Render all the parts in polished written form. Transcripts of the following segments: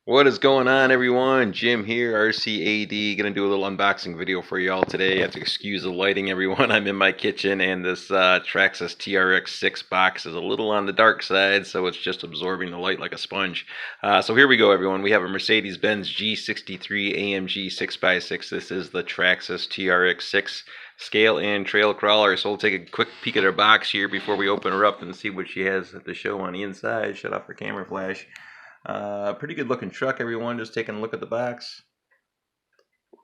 What is going on, everyone? Jim here, RCAD. Gonna do a little unboxing video for y'all today. I have to excuse the lighting, everyone. I'm in my kitchen, and this Traxxas TRX6 box is a little on the dark side, so it's just absorbing the light like a sponge. So here we go, everyone. We have a Mercedes-Benz G63 AMG 6x6. This is the Traxxas TRX6 scale and trail crawler. So we'll take a quick peek at her box here before we open her up and see what she has to show on the inside. Shut off her camera flash. Pretty good looking truck, everyone. Just taking a look at the box.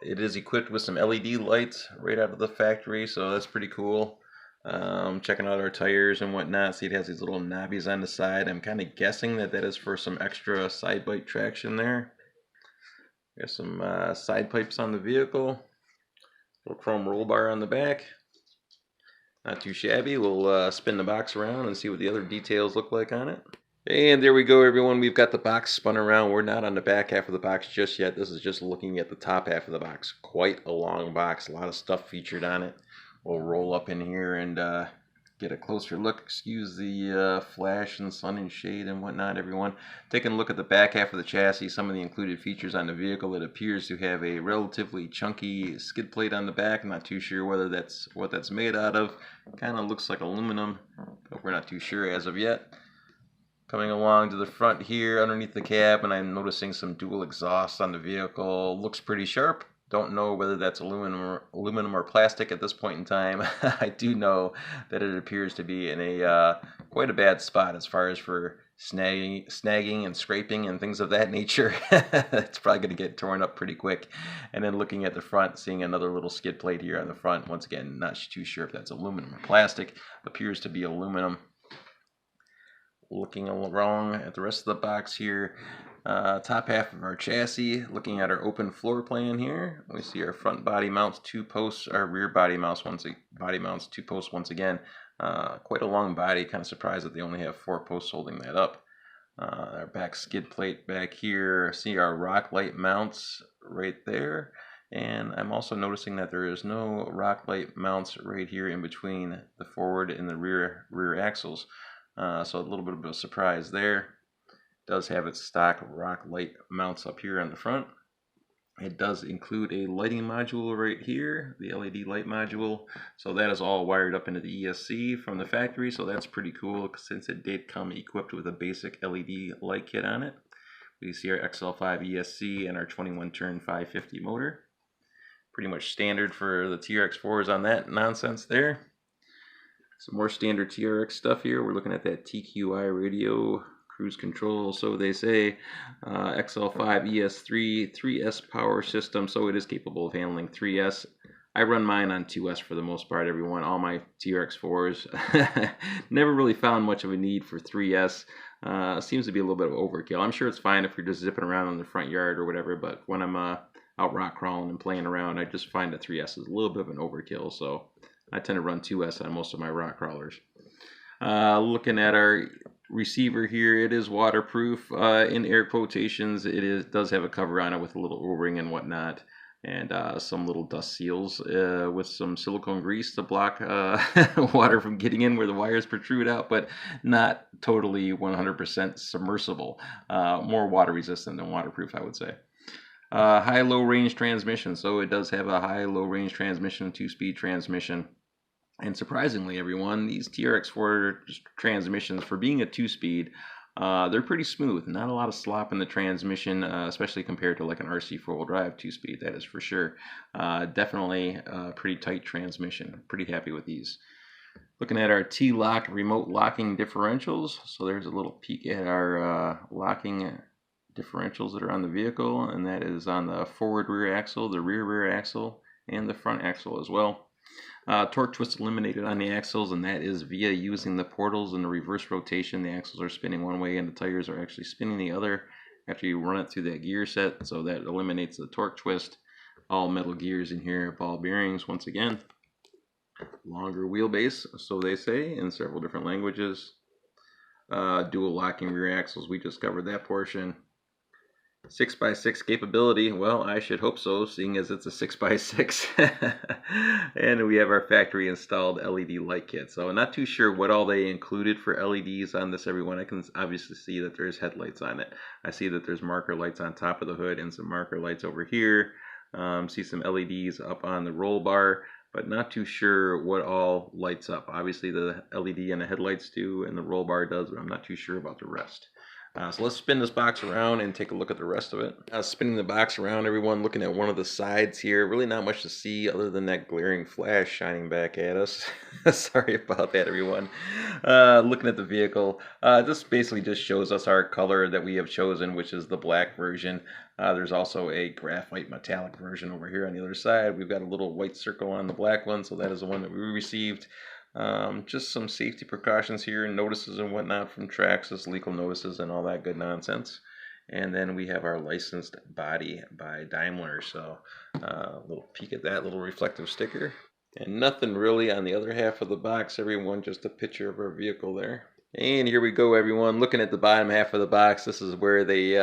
It is equipped with some LED lights right out of the factory, so that's pretty cool. Checking out our tires and whatnot. See, it has these little knobbies on the side. I'm kind of guessing that is for some extra side bite traction there. Got some side pipes on the vehicle. Little chrome roll bar on the back. Not too shabby. We'll spin the box around and see what the other details look like on it. And there we go, everyone. We've got the box spun around. We're not on the back half of the box just yet. This is just looking at the top half of the box. Quite a long box. A lot of stuff featured on it. We'll roll up in here and get a closer look. Excuse the flash and sun and shade and whatnot, everyone. Taking a look at the back half of the chassis, some of the included features on the vehicle. It appears to have a relatively chunky skid plate on the back. I'm not too sure whether that's what that's made out of. Kind of looks like aluminum, but we're not too sure as of yet. Coming along to the front here, underneath the cab, and I'm noticing some dual exhausts on the vehicle. Looks pretty sharp. Don't know whether that's aluminum or plastic at this point in time. I do know that it appears to be in a quite a bad spot as far as for snagging and scraping and things of that nature. It's probably going to get torn up pretty quick. And then looking at the front, seeing another little skid plate here on the front. Once again, not too sure if that's aluminum or plastic. Appears to be aluminum. Looking along at the rest of the box here, top half of our chassis, looking at our open floor plan here, we see our front body mounts, 2 posts, our rear body mounts, 2 posts once again. Quite a long body, kind of surprised that they only have 4 posts holding that up. Our back skid plate back here, see our rock light mounts right there. And I'm also noticing that there is no rock light mounts right here in between the forward and the rear axles. So a little bit of a surprise there. It does have its stock rock light mounts up here on the front. It does include a lighting module right here, the LED light module. So that is all wired up into the ESC from the factory. So that's pretty cool since it did come equipped with a basic LED light kit on it. We see our XL5 ESC and our 21-turn 550 motor. Pretty much standard for the TRX4s on that nonsense there. Some more standard TRX stuff here. We're looking at that TQI radio, cruise control, so they say. XL5 ES3, 3S power system, so it is capable of handling 3S. I run mine on 2S for the most part, everyone. All my TRX4s. Never really found much of a need for 3S. Seems to be a little bit of overkill. I'm sure it's fine if you're just zipping around in the front yard or whatever, but when I'm out rock crawling and playing around, I just find that 3S is a little bit of an overkill, so I tend to run 2S on most of my rock crawlers. Looking at our receiver here, it is waterproof. In air quotations, it does have a cover on it with a little O-ring and whatnot, and some little dust seals with some silicone grease to block water from getting in where the wires protrude out, but not totally 100% submersible. More water resistant than waterproof, I would say. High-low range transmission, so it does have a high-low range transmission, 2-speed transmission. And surprisingly, everyone, these TRX4 transmissions, for being a 2-speed, they're pretty smooth. Not a lot of slop in the transmission, especially compared to like an RC 4-wheel drive 2-speed, that is for sure. Definitely a pretty tight transmission. Pretty happy with these. Looking at our T-lock remote locking differentials. So there's a little peek at our locking differentials that are on the vehicle, and that is on the forward rear axle, the rear axle, and the front axle as well. Torque twist eliminated on the axles, and that is via using the portals and the reverse rotation. The axles are spinning one way and the tires are actually spinning the other after you run it through that gear set, so that eliminates the torque twist. All metal gears in here, ball bearings once again. Longer wheelbase, so they say, in several different languages. Dual locking rear axles, we just covered that portion. 6x6 capability. Well, I should hope so, seeing as it's a 6x6. And we have our factory installed LED light kit. So I'm not too sure what all they included for LEDs on this, everyone. I can obviously see that there's headlights on it. I see that there's marker lights on top of the hood and some marker lights over here. See some LEDs up on the roll bar, but not too sure what all lights up. Obviously the LED and the headlights do, and the roll bar does, but I'm not too sure about the rest. So let's spin this box around and take a look at the rest of it. Spinning the box around, everyone, looking at one of the sides here. Really not much to see other than that glaring flash shining back at us. Sorry about that, everyone. Looking at the vehicle, this basically just shows us our color that we have chosen, which is the black version. There's also a graphite metallic version over here on the other side. We've got a little white circle on the black one, so that is the one that we received. Just some safety precautions here, notices and whatnot from Traxxas, legal notices and all that good nonsense. And then we have our licensed body by Daimler. So a little peek at that little reflective sticker. And nothing really on the other half of the box, everyone, just a picture of our vehicle there. And here we go, everyone. Looking at the bottom half of the box, this is where they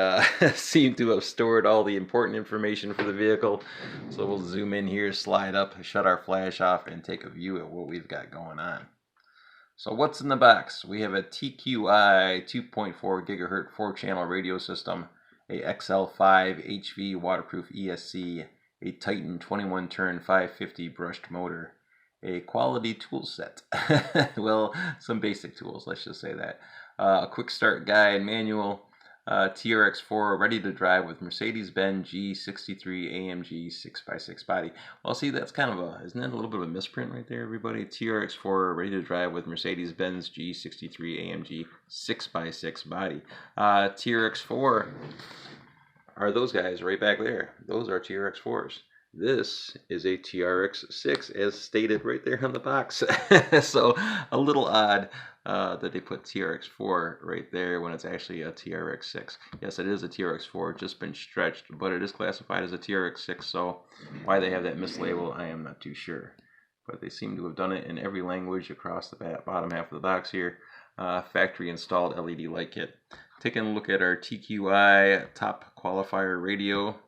seem to have stored all the important information for the vehicle. So we'll zoom in here, slide up, shut our flash off, and take a view at what we've got going on. So what's in the box? We have a TQI 2.4 gigahertz 4-channel radio system, a XL5 HV waterproof ESC, a Titan 21-turn 550 brushed motor, a quality tool set. Well, some basic tools, let's just say that. A quick start guide manual, Trx6 ready to drive with Mercedes-Benz G63 AMG 6x6 body. Well, see, that's kind of a, isn't that a little bit of a misprint right there, everybody? Trx6 ready to drive with Mercedes-Benz G63 AMG 6x6 body. Trx6 are those guys right back there. Those are Trx6s. This is a Trx6, as stated right there on the box. So a little odd that they put Trx6 right there when it's actually a Trx6. Yes, it is a Trx6, just been stretched, but it is classified as a Trx6, so why they have that mislabel, I am not too sure. But they seem to have done it in every language across the bottom half of the box here. Factory installed LED light kit. Taking a look at our TQI top qualifier radio.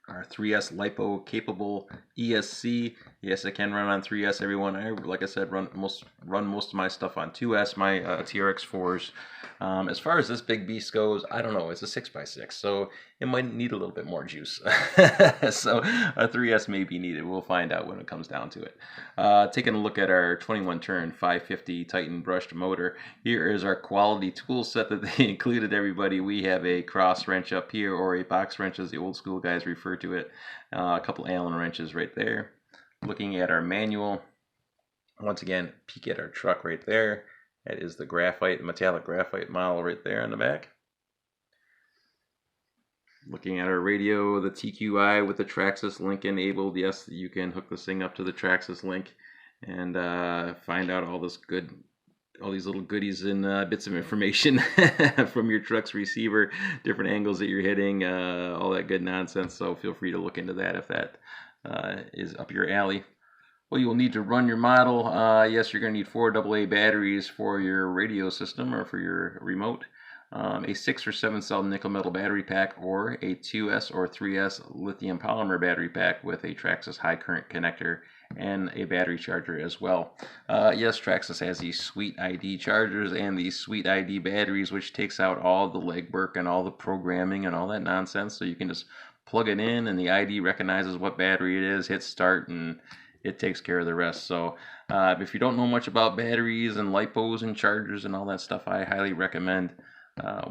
Our 3S LiPo capable ESC. Yes, it can run on 3S, everyone. I, like I said, run most of my stuff on 2S, my Trx6s. As far as this big beast goes, I don't know. It's a 6x6, so it might need a little bit more juice. So a 3S may be needed. We'll find out when it comes down to it. Taking a look at our 21-turn 550 Titan brushed motor. Here is our quality tool set that they included, everybody. We have a cross wrench up here, or a box wrench as the old school guys refer to it. A couple Allen wrenches right there. Looking at our manual, once again, peek at our truck right there. That is the graphite, metallic graphite model right there on the back. Looking at our radio, the TQI with the Traxxas link enabled. Yes, you can hook this thing up to the Traxxas link and find out all this good, all these little goodies and bits of information from your truck's receiver, different angles that you're hitting, all that good nonsense. So feel free to look into that if that is up your alley. Well, you will need to run your model. Yes, you're going to need 4 AA batteries for your radio system or for your remote. A 6 or 7 cell nickel metal battery pack, or a 2S or 3S lithium polymer battery pack with a Traxxas high current connector and a battery charger as well. Yes, Traxxas has these sweet ID chargers and these sweet ID batteries, which takes out all the legwork and all the programming and all that nonsense. So you can just plug it in and the ID recognizes what battery it is, hit start, and it takes care of the rest. So if you don't know much about batteries and LiPos and chargers and all that stuff, I highly recommend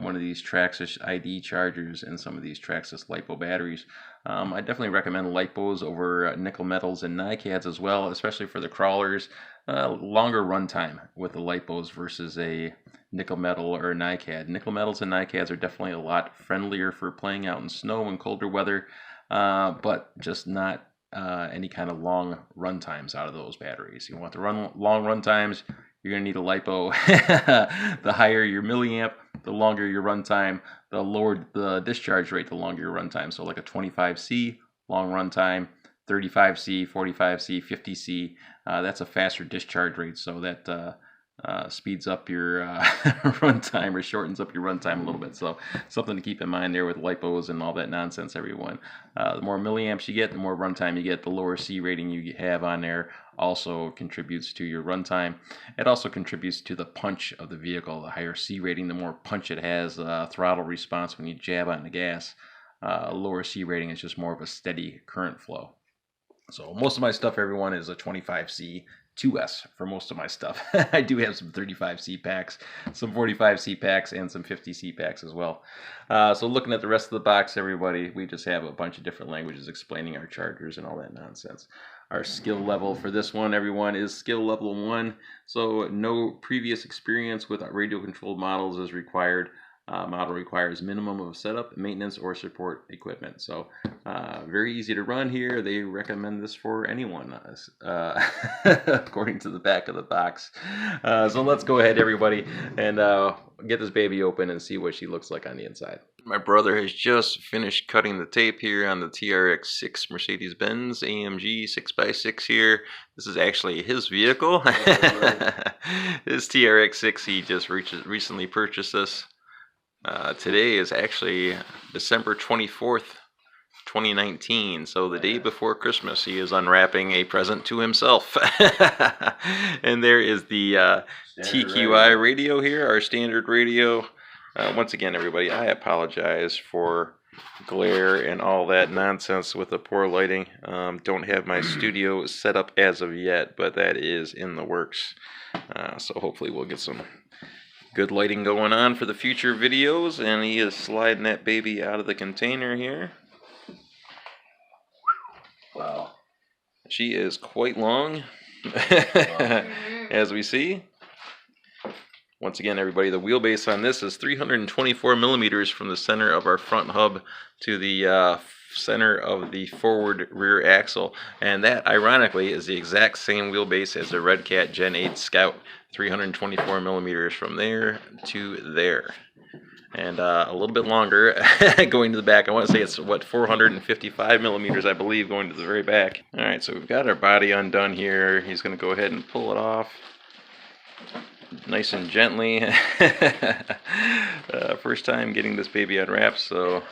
one of these Traxxas ID chargers and some of these Traxxas LiPo batteries. I definitely recommend LiPos over nickel metals and NiCads as well, especially for the crawlers. Longer runtime with the LiPos versus a nickel metal or NiCad. Nickel metals and NiCads are definitely a lot friendlier for playing out in snow and colder weather, but just not any kind of long run times out of those batteries. You want to run long run times, you're going to need a LiPo. The higher your milliamp, the longer your runtime, the lower the discharge rate, the longer your runtime. So like a 25C, long runtime, 35C, 45C, 50C, that's a faster discharge rate. So that speeds up your runtime or shortens up your runtime a little bit. So something to keep in mind there with lipos and all that nonsense, everyone. The more milliamps you get, the more runtime you get. The lower C rating you have on there also contributes to your runtime. It also contributes to the punch of the vehicle. The higher C rating, the more punch it has, throttle response when you jab on the gas. Lower C rating is just more of a steady current flow. So most of my stuff, everyone, is a 25C 2S for most of my stuff. I do have some 35C packs, some 45C packs, and some 50C packs as well. So looking at the rest of the box, everybody, we just have a bunch of different languages explaining our chargers and all that nonsense. Our skill level for this one, everyone, is skill level 1. So no previous experience with radio-controlled models is required. Model requires minimum of setup, maintenance, or support equipment. So very easy to run here. They recommend this for anyone, according to the back of the box. So let's go ahead, everybody, and get this baby open and see what she looks like on the inside. My brother has just finished cutting the tape here on the Trx6 Mercedes-Benz AMG 6x6 here. This is actually his vehicle. His Trx6, he just recently purchased this. Today is actually December 24th, 2019, so the day before Christmas. He is unwrapping a present to himself. And there is the TQI radio here, our standard radio. Once again, everybody, I apologize for glare and all that nonsense with the poor lighting. Don't have my studio set up as of yet, but that is in the works. So hopefully we'll get some good lighting going on for the future videos. And he is sliding that baby out of the container here. Wow. She is quite long, as we see. Once again, everybody, the wheelbase on this is 324 millimeters from the center of our front hub to the center of the forward rear axle. And that, ironically, is the exact same wheelbase as the Red Cat Gen 8 Scout. 324 millimeters from there to there. And a little bit longer going to the back. I want to say it's, what, 455 millimeters, I believe, going to the very back. All right, so we've got our body undone here. He's going to go ahead and pull it off nice and gently. First time getting this baby unwrapped, so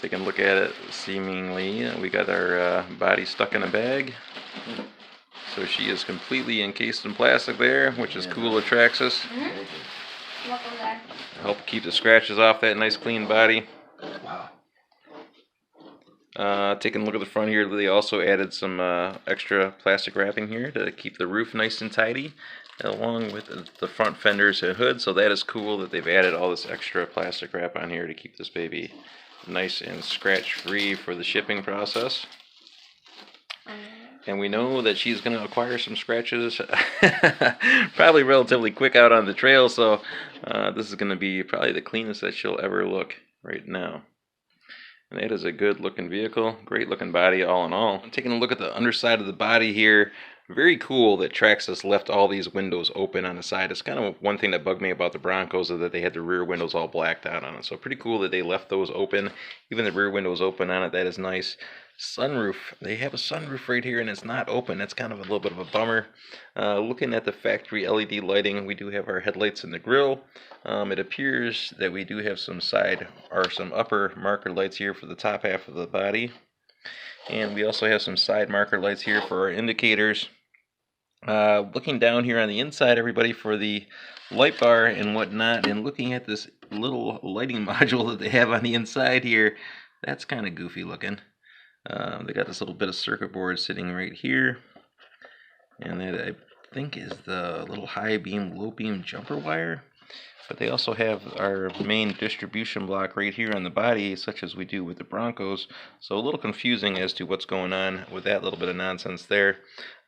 taking a look at it. Seemingly, we got our body stuck in a bag. So she is completely encased in plastic there, which is cool at Traxxas. Help keep the scratches off that nice clean body. Taking a look at the front here, they also added some extra plastic wrapping here to keep the roof nice and tidy, along with the front fenders and hood. So that is cool that they've added all this extra plastic wrap on here to keep this baby nice and scratch free for the shipping process. And we know that she's going to acquire some scratches probably relatively quick out on the trail, so this is going to be probably the cleanest that she'll ever look right now. And that is a good looking vehicle, great looking body all in all. I'm taking a look at the underside of the body here. Very cool that Traxxas left all these windows open on the side. It's kind of one thing that bugged me about the Broncos, is that they had the rear windows all blacked out on it. So pretty cool that they left those open. Even the rear windows open on it, that is nice. Sunroof, they have a sunroof right here and it's not open. That's kind of a little bit of a bummer. Looking at the factory LED lighting, we do have our headlights in the grille. It appears that we do have some side or some upper marker lights here for the top half of the body, and we also have some side marker lights here for our indicators. Looking down here on the inside, everybody, for the light bar and whatnot, and looking at this little lighting module that they have on the inside here, that's kind of goofy looking. They got this little bit of circuit board sitting right here, and that I think is the little high beam, low beam jumper wire. But they also have our main distribution block right here on the body, such as we do with the Broncos. So a little confusing as to what's going on with that little bit of nonsense there.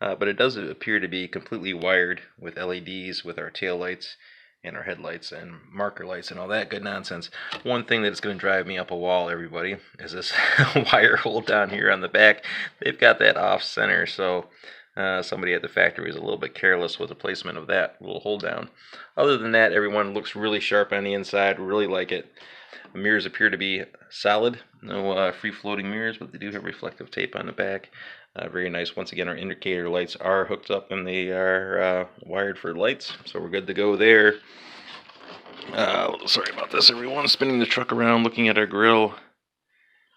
But it does appear to be completely wired with LEDs, with our tail lights and our headlights and marker lights and all that good nonsense. One thing that is going to drive me up a wall, everybody, is this wire hole down here on the back. They've got that off center, so somebody at the factory is a little bit careless with the placement of that little hold down. Other than that, everyone looks really sharp on the inside. Really like it. The mirrors appear to be solid, no free-floating mirrors, but they do have reflective tape on the back. Very nice. Once again, our indicator lights are hooked up and they are wired for lights, so we're good to go there. Sorry about this, everyone. Spinning the truck around, looking at our grill.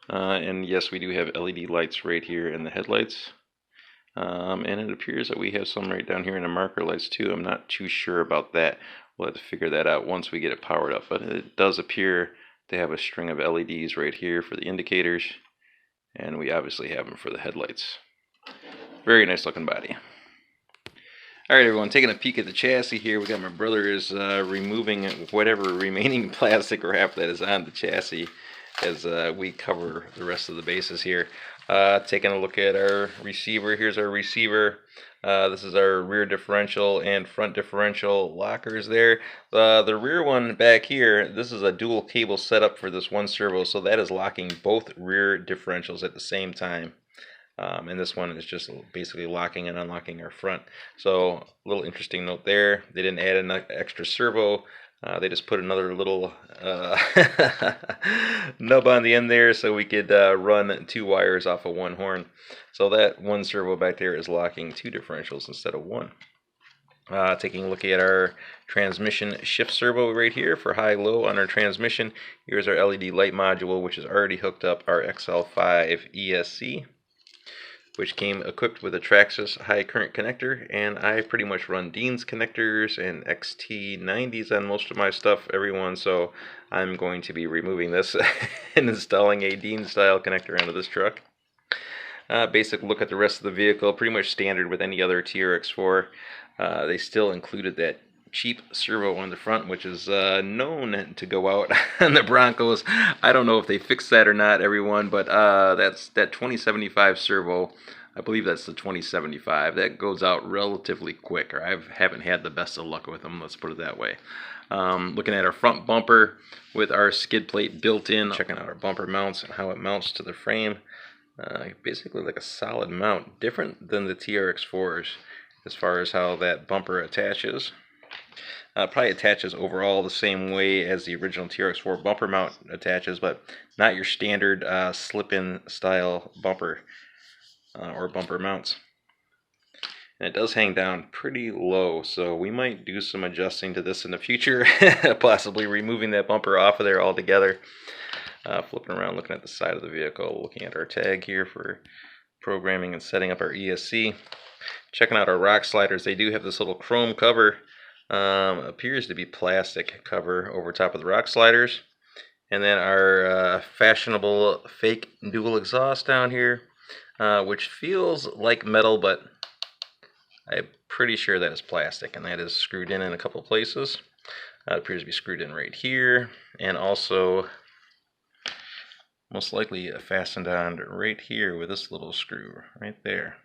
And yes, we do have LED lights right here in the headlights. And it appears that we have some right down here in the marker lights too. I'm not too sure about that. We'll have to figure that out once we get it powered up. But it does appear to have a string of LEDs right here for the indicators. And we obviously have them for the headlights. Very nice looking body. Alright everyone, taking a peek at the chassis here. We got my brother is removing whatever remaining plastic wrap that is on the chassis as we cover the rest of the bases here. Taking a look at our receiver. Here's our receiver. This is our rear differential and front differential lockers there. The rear one back here, this is a dual cable setup for this one servo, so that is locking both rear differentials at the same time. And this one is just basically locking and unlocking our front. So a little interesting note there. They didn't add an extra servo. They just put another little nub on the end there so we could run 2 wires off of 1 horn. So that one servo back there is locking 2 differentials instead of 1. Taking a look at our transmission shift servo right here for high-low on our transmission. Here's our LED light module, which is already hooked up our XL5 ESC, which came equipped with a Traxxas high current connector, and I pretty much run Dean's connectors and XT90s on most of my stuff, everyone, so I'm going to be removing this and installing a Dean style connector onto this truck. Basic look at the rest of the vehicle, pretty much standard with any other Trx6. They still included that cheap servo on the front, which is known to go out on the Broncos. I don't know if they fixed that or not, everyone, but that's that 2075 servo. I believe that's the 2075. That goes out relatively quick, or I haven't had the best of luck with them, let's put it that way. Looking at our front bumper with our skid plate built in, checking out our bumper mounts and how it mounts to the frame. Basically like a solid mount, different than the Trx6s as far as how that bumper attaches. Probably attaches overall the same way as the original Trx6 bumper mount attaches, but not your standard slip-in style bumper or bumper mounts. And it does hang down pretty low, so we might do some adjusting to this in the future, possibly removing that bumper off of there altogether. Flipping around, looking at the side of the vehicle, looking at our tag here for programming and setting up our ESC. Checking out our rock sliders. They do have this little chrome cover. Appears to be plastic cover over top of the rock sliders. And then our fashionable fake dual exhaust down here, which feels like metal, but I'm pretty sure that is plastic, and that is screwed in a couple places. It appears to be screwed in right here, and also most likely fastened on right here with this little screw right there.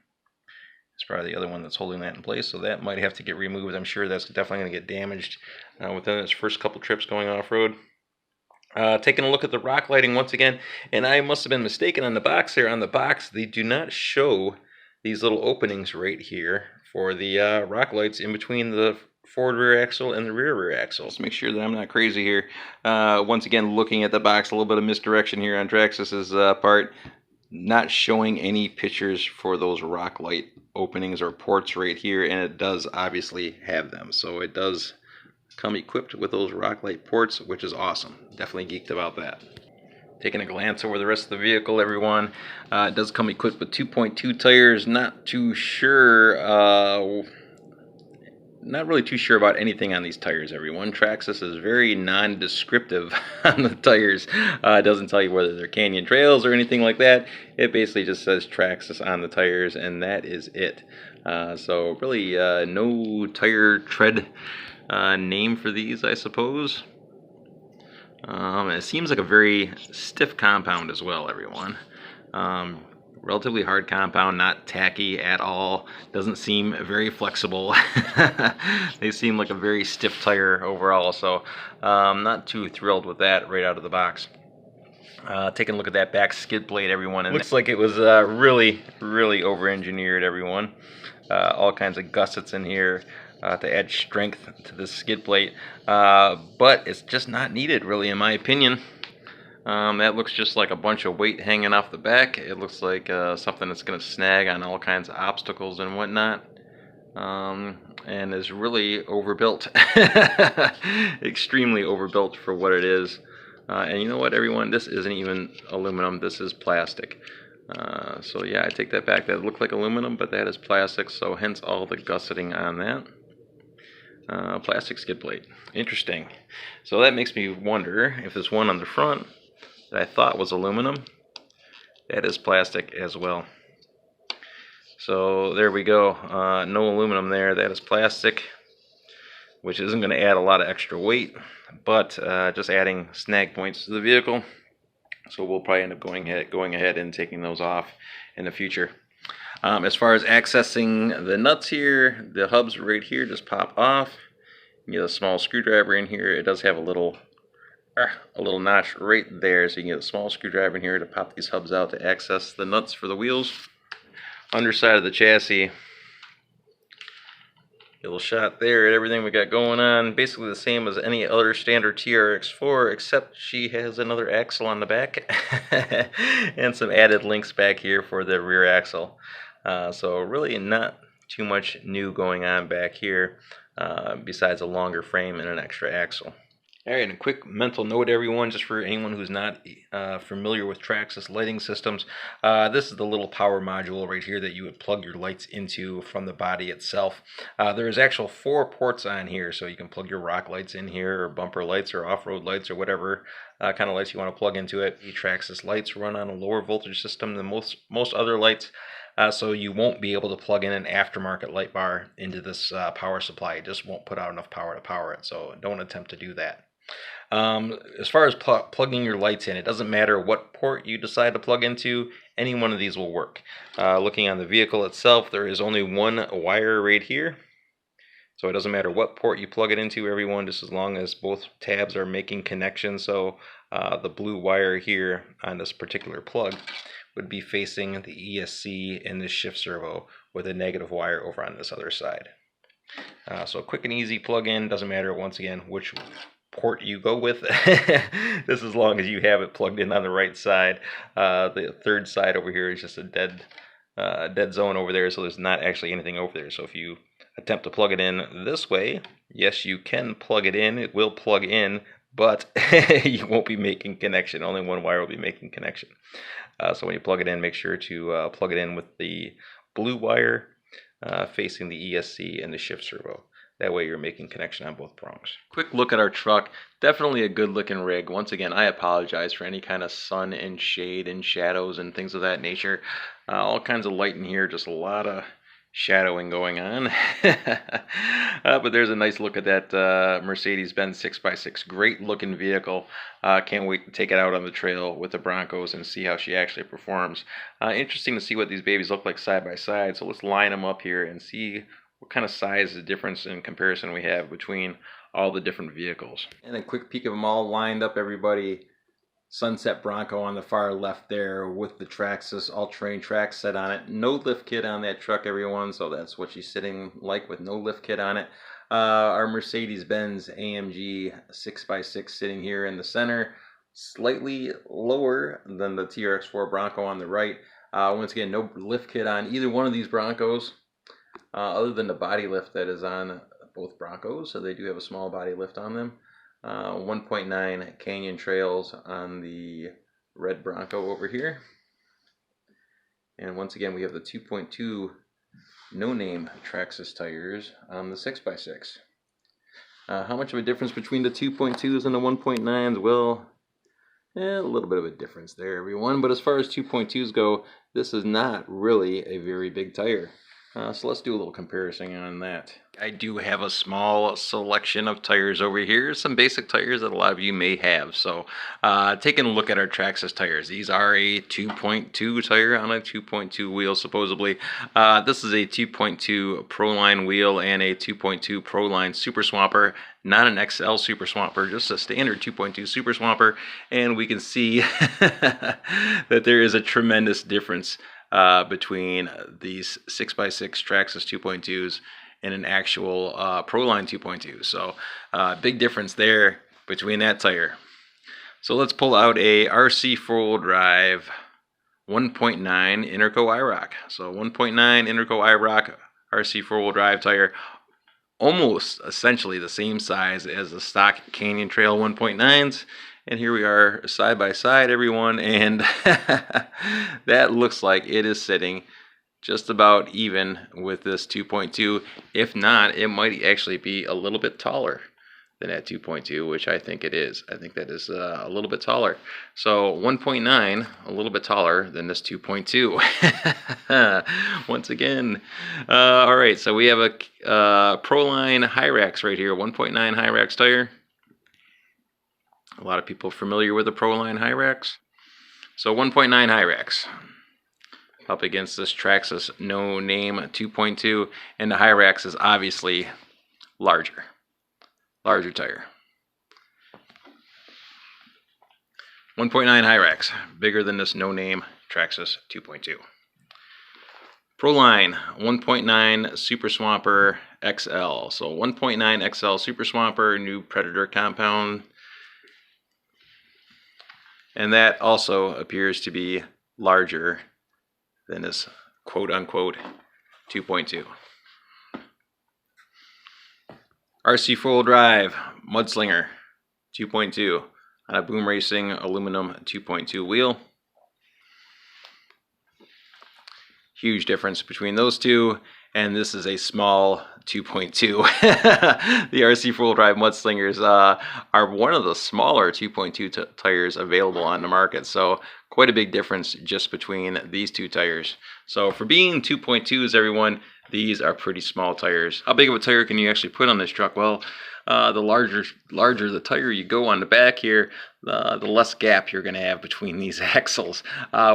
It's probably the other one that's holding that in place, so that might have to get removed. I'm sure that's definitely going to get damaged within its first couple trips going off-road. Taking a look at the rock lighting once again, and I must have been mistaken on the box there. On the box, they do not show these little openings right here for the rock lights in between the forward rear axle and the rear axle. Let's make sure that I'm not crazy here. Once again, looking at the box, a little bit of misdirection here on Traxxas's part. Not showing any pictures for those rock light openings or ports right here, and it does obviously have them. So it does come equipped with those rock light ports, which is awesome. Definitely geeked about that. Taking a glance over the rest of the vehicle, everyone. It does come equipped with 2.2 tires. Not too sure... Not really too sure about anything on these tires, everyone. Traxxas is very non-descriptive on the tires. It doesn't tell you whether they're Canyon Trails or anything like that. It basically just says Traxxas on the tires, and that is it. So really no tire tread name for these, I suppose. It seems like a very stiff compound as well, everyone. Relatively hard compound, not tacky at all. Doesn't seem very flexible. They seem like a very stiff tire overall, so not too thrilled with that right out of the box. Taking a look at that back skid plate, everyone. It looks like it was really over-engineered, everyone. All kinds of gussets in here to add strength to this skid plate. But it's just not needed, really, in my opinion. That looks just like a bunch of weight hanging off the back. It looks like something that's going to snag on all kinds of obstacles and whatnot. And is really overbuilt. Extremely overbuilt for what it is. And you know what, everyone? This isn't even aluminum. This is plastic. So yeah, I take that back. That looked like aluminum, but that is plastic, so hence all the gusseting on that. Plastic skid plate. Interesting. So that makes me wonder if this one on the front that I thought was aluminum, that is plastic as well. So there we go. No aluminum there. That is plastic, which isn't going to add a lot of extra weight, but just adding snag points to the vehicle. So we'll probably end up going ahead and taking those off in the future. As far as accessing the nuts here, the hubs right here just pop off. You get a small screwdriver in here. It does have a little notch right there, so you can get a small screwdriver in here to pop these hubs out to access the nuts for the wheels. Underside of the chassis, little shot there at everything we got going on. Basically the same as any other standard Trx6, except she has another axle on the back and some added links back here for the rear axle. So really not too much new going on back here, besides a longer frame and an extra axle. Alright, and a quick mental note, everyone, just for anyone who's not familiar with Traxxas lighting systems. This is the little power module right here that you would plug your lights into from the body itself. There's actual 4 ports on here, so you can plug your rock lights in here, or bumper lights, or off-road lights, or whatever kind of lights you want to plug into it. The Traxxas lights run on a lower voltage system than most other lights. So you won't be able to plug in an aftermarket light bar into this power supply. It just won't put out enough power to power it, so don't attempt to do that. As far as plugging your lights in, it doesn't matter what port you decide to plug into, any one of these will work. Looking on the vehicle itself, there is only one wire right here, so it doesn't matter what port you plug it into, everyone, just as long as both tabs are making connection. So the blue wire here on this particular plug would be facing the ESC and the shift servo, with a negative wire over on this other side. So quick and easy plug-in, doesn't matter once again which port you go with. This, as long as you have it plugged in on the right side. The third side over here is just a dead zone over there, so there's not actually anything over there. So if you attempt to plug it in this way, yes, you can plug it in. It will plug in, but you won't be making connection. Only one wire will be making connection. So when you plug it in, make sure to plug it in with the blue wire facing the ESC and the shift servo. That way you're making connection on both prongs. Quick look at our truck. Definitely a good looking rig. Once again, I apologize for any kind of sun and shade and shadows and things of that nature. All kinds of light in here, just a lot of shadowing going on. But there's a nice look at that Mercedes-Benz 6x6. Great looking vehicle. Can't wait to take it out on the trail with the Broncos and see how she actually performs. Interesting to see what these babies look like side by side. So let's line them up here and see what kind of size difference in comparison we have between all the different vehicles. And a quick peek of them all lined up, everybody. Sunset Bronco on the far left there with the Traxxas all-terrain track set on it. No lift kit on that truck, everyone, so that's what she's sitting like, with no lift kit on it. Our Mercedes-Benz AMG 6x6 sitting here in the center, slightly lower than the TRX4 Bronco on the right. Once again, no lift kit on either one of these Broncos, other than the body lift that is on both Broncos, so they do have a small body lift on them. 1.9 Canyon Trails on the red Bronco over here. And once again, we have the 2.2 no-name Traxxas tires on the 6x6. How much of a difference between the 2.2s and the 1.9s? Well, a little bit of a difference there, everyone. But as far as 2.2s go, this is not really a very big tire. So let's do a little comparison on that. I do have a small selection of tires over here, some basic tires that a lot of you may have. So taking a look at our Traxxas tires, these are a 2.2 tire on a 2.2 wheel supposedly. This is a 2.2 Proline wheel and a 2.2 Proline Super Swamper, not an XL Super Swamper, just a standard 2.2 Super Swamper. And we can see that there is a tremendous difference between these 6x6 Traxxas 2.2s and an actual Proline 2.2. So big difference there between that tire. So let's pull out a RC four-wheel drive 1.9 Interco IROC. So 1.9 Interco IROC RC four-wheel drive tire, almost essentially the same size as the stock Canyon Trail 1.9s. And here we are side by side, everyone, and that looks like it is sitting just about even with this 2.2. If not, it might actually be a little bit taller than that 2.2, which I think it is. I think that is a little bit taller. So 1.9, a little bit taller than this 2.2. Once again. All right, so we have a Proline Hyrax right here, 1.9 Hyrax tire. A lot of people familiar with the Proline Hyrax. So 1.9 Hyrax up against this Traxxas no name 2.2, and the Hyrax is obviously larger tire. 1.9 Hyrax, bigger than this no name Traxxas 2.2. Proline 1.9 Super Swamper XL. So 1.9 XL Super Swamper, new Predator compound. And that also appears to be larger than this quote-unquote 2.2. RC four-wheel drive Mudslinger 2.2 on a Boom Racing aluminum 2.2 wheel. Huge difference between those two, and this is a small 2.2. The RC four-wheel drive Mudslingers are one of the smaller 2.2 tires available on the market, so quite a big difference just between these two tires. So for being 2.2s, everyone, these are pretty small tires. How big of a tire can you actually put on this truck? Well, the larger the tire you go on the back here, the less gap you're going to have between these axles,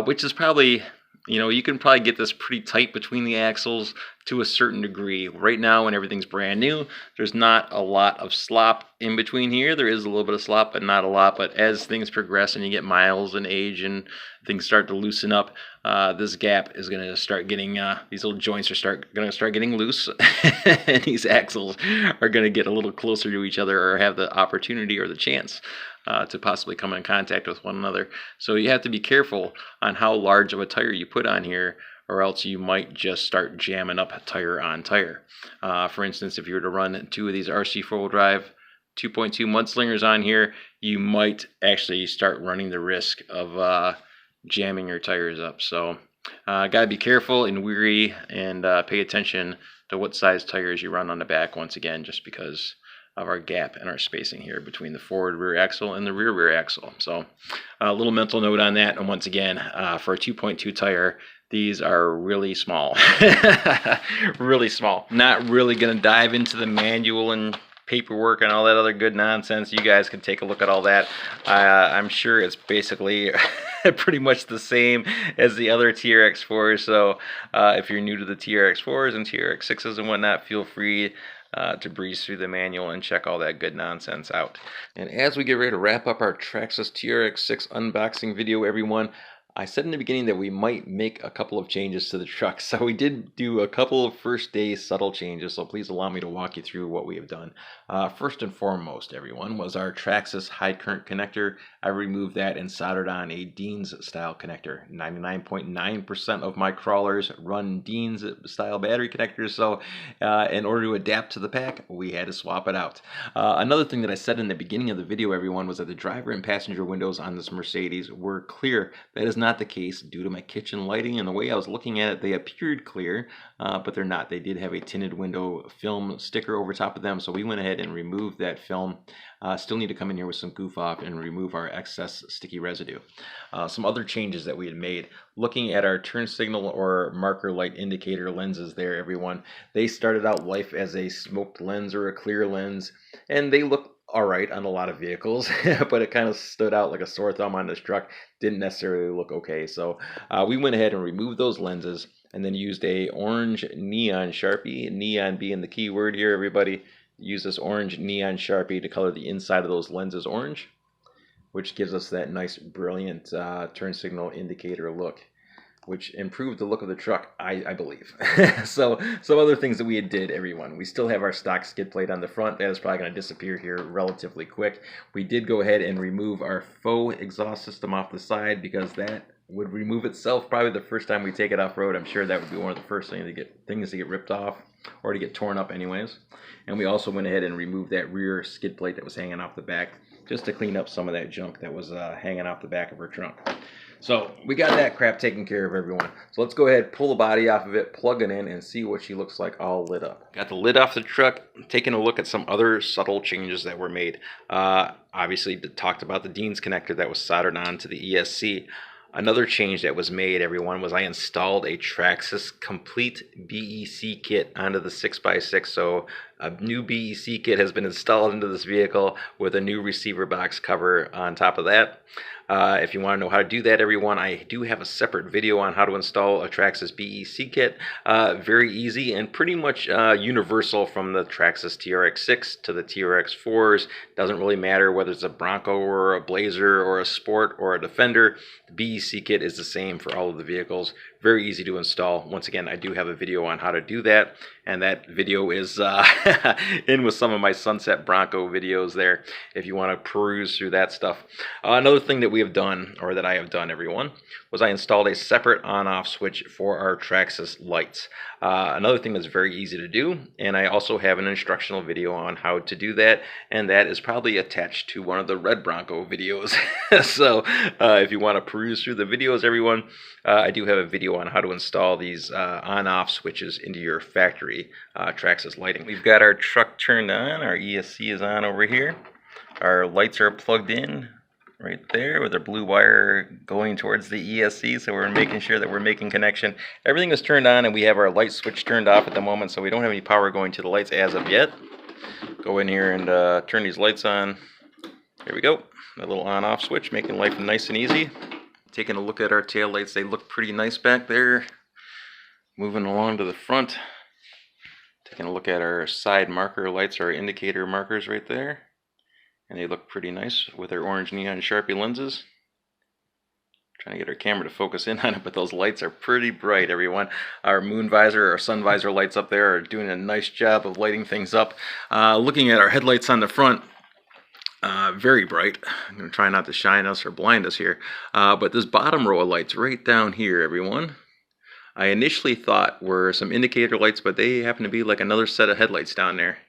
which is probably, you know, you can probably get this pretty tight between the axles to a certain degree. Right now, when everything's brand new, there's not a lot of slop in between here. There is a little bit of slop, but not a lot. But as things progress and you get miles and age and things start to loosen up, this gap is going to start getting, these little joints are going to start getting loose, and these axles are going to get a little closer to each other, or have the opportunity or the chance to possibly come in contact with one another. So you have to be careful on how large of a tire you put on here, or else you might just start jamming up tire on tire. For instance, if you were to run two of these RC four-wheel drive 2.2 Mudslingers on here, you might actually start running the risk of jamming your tires up. So gotta be careful and wary, and pay attention to what size tires you run on the back, once again, just because of our gap and our spacing here between the forward rear axle and the rear axle. So a little mental note on that. And once again, for a 2.2 tire, these are really small. Really small. Not really going to dive into the manual and paperwork and all that other good nonsense. You guys can take a look at all that. I'm sure it's basically pretty much the same as the other TRX4s. So if you're new to the TRX4s and TRX6s and whatnot, feel free to breeze through the manual and check all that good nonsense out. And as we get ready to wrap up our Traxxas TRX6 unboxing video, everyone, I said in the beginning that we might make a couple of changes to the truck. So we did do a couple of first day subtle changes, so please allow me to walk you through what we have done. First and foremost, everyone, was our Traxxas high current connector. I removed that and soldered on a Dean's style connector. 99.9% of my crawlers run Dean's style battery connectors, so in order to adapt to the pack, we had to swap it out. Another thing that I said in the beginning of the video, everyone, was that the driver and passenger windows on this Mercedes were clear. That is not the case due to my kitchen lighting, and the way I was looking at it, they appeared clear, but they're not. They did have a tinted window film sticker over top of them, so we went ahead and removed that film. Still need to come in here with some goof off and remove our excess sticky residue. Some other changes that we had made, looking at our turn signal or marker light indicator lenses there, everyone, they started out life as a smoked lens or a clear lens, and they look all right on a lot of vehicles, but it kind of stood out like a sore thumb on this truck. Didn't necessarily look okay. So we went ahead and removed those lenses and then used a orange neon Sharpie, neon being the key word here, everybody. Use this orange neon Sharpie to color the inside of those lenses orange, which gives us that nice brilliant turn signal indicator look. which improved the look of the truck, I believe. So some other things that we did, everyone. We still have our stock skid plate on the front. That is probably going to disappear here relatively quick. We did go ahead and remove our faux exhaust system off the side because that would remove itself probably the first time we take it off-road. I'm sure that would be one of the first things to get ripped off or to get torn up anyways. And we also went ahead and removed that rear skid plate that was hanging off the back just to clean up some of that junk that was hanging off the back of her trunk. So we got that crap taken care of, everyone. So let's go ahead, pull the body off of it, plug it in, and see what she looks like all lit up. Got the lid off the truck, taking a look at some other subtle changes that were made. Obviously, talked about the Dean's connector that was soldered onto the ESC. Another change that was made, everyone, was I installed a Traxxas complete BEC kit onto the 6x6. So a new BEC kit has been installed into this vehicle with a new receiver box cover on top of that. If you want to know how to do that, everyone, I do have a separate video on how to install a Traxxas BEC kit. Very easy and pretty much universal from the Traxxas Trx6 to the Trx4s. Doesn't really matter whether it's a Bronco or a Blazer or a Sport or a Defender. The BEC kit is the same for all of the vehicles. Very easy to install. Once again, I do have a video on how to do that, and that video is in with some of my Sunset Bronco videos there if you want to peruse through that stuff. Another thing that we have done, or that I have done, everyone, was I installed a separate on-off switch for our Traxxas lights. Another thing that's very easy to do, and I also have an instructional video on how to do that, and that is probably attached to one of the Red Bronco videos. So if you want to peruse through the videos, everyone, I do have a video on how to install these on-off switches into your factory Traxxas lighting. We've got our truck turned on, our ESC is on over here, our lights are plugged in right there with our blue wire going towards the ESC, so we're making sure that we're making connection. Everything is turned on and we have our light switch turned off at the moment, so we don't have any power going to the lights as of yet. Go in here and turn these lights on. There we go, a little on-off switch, making life nice and easy. Taking a look at our tail lights, they look pretty nice back there. Moving along to the front, taking a look at our side marker lights, our indicator markers right there. And they look pretty nice with our orange neon Sharpie lenses. Trying to get our camera to focus in on it, but those lights are pretty bright, everyone. Our moon visor, our sun visor lights up there are doing a nice job of lighting things up. Looking at our headlights on the front, very bright. I'm going to try not to shine us or blind us here. But this bottom row of lights right down here, everyone, I initially thought were some indicator lights, but they happen to be like another set of headlights down there.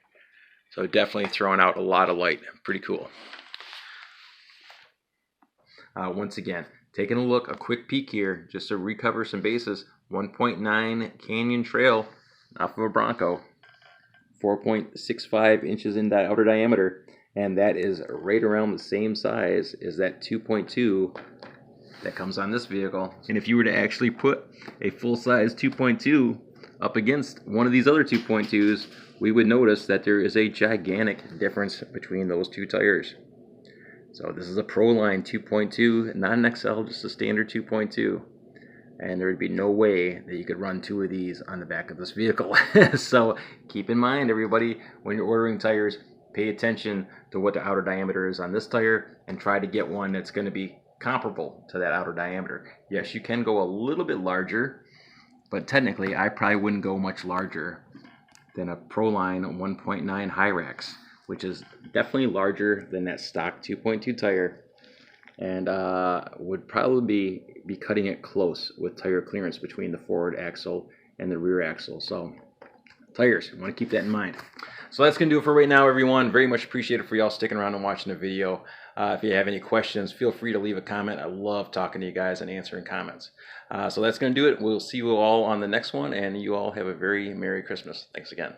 So definitely throwing out a lot of light. Pretty cool. Once again, taking a look, a quick peek here, just to recover some bases. 1.9 Canyon Trail off of a Bronco. 4.65 inches in that outer diameter. And that is right around the same size as that 2.2 that comes on this vehicle. And if you were to actually put a full-size 2.2 up against one of these other 2.2s, we would notice that there is a gigantic difference between those two tires. So this is a Proline 2.2, not an XL, just a standard 2.2. And there would be no way that you could run two of these on the back of this vehicle. So keep in mind, everybody, when you're ordering tires, pay attention to what the outer diameter is on this tire and try to get one that's going to be comparable to that outer diameter. Yes, you can go a little bit larger, but technically I probably wouldn't go much larger than a Proline 1.9 Hyrax, which is definitely larger than that stock 2.2 tire, and would probably be cutting it close with tire clearance between the forward axle and the rear axle. So tires, you want to keep that in mind. So that's going to do it for right now, everyone. Very much appreciated for y'all sticking around and watching the video. If you have any questions, feel free to leave a comment. I love talking to you guys and answering comments. So that's going to do it. We'll see you all on the next one, and you all have a very Merry Christmas. Thanks again.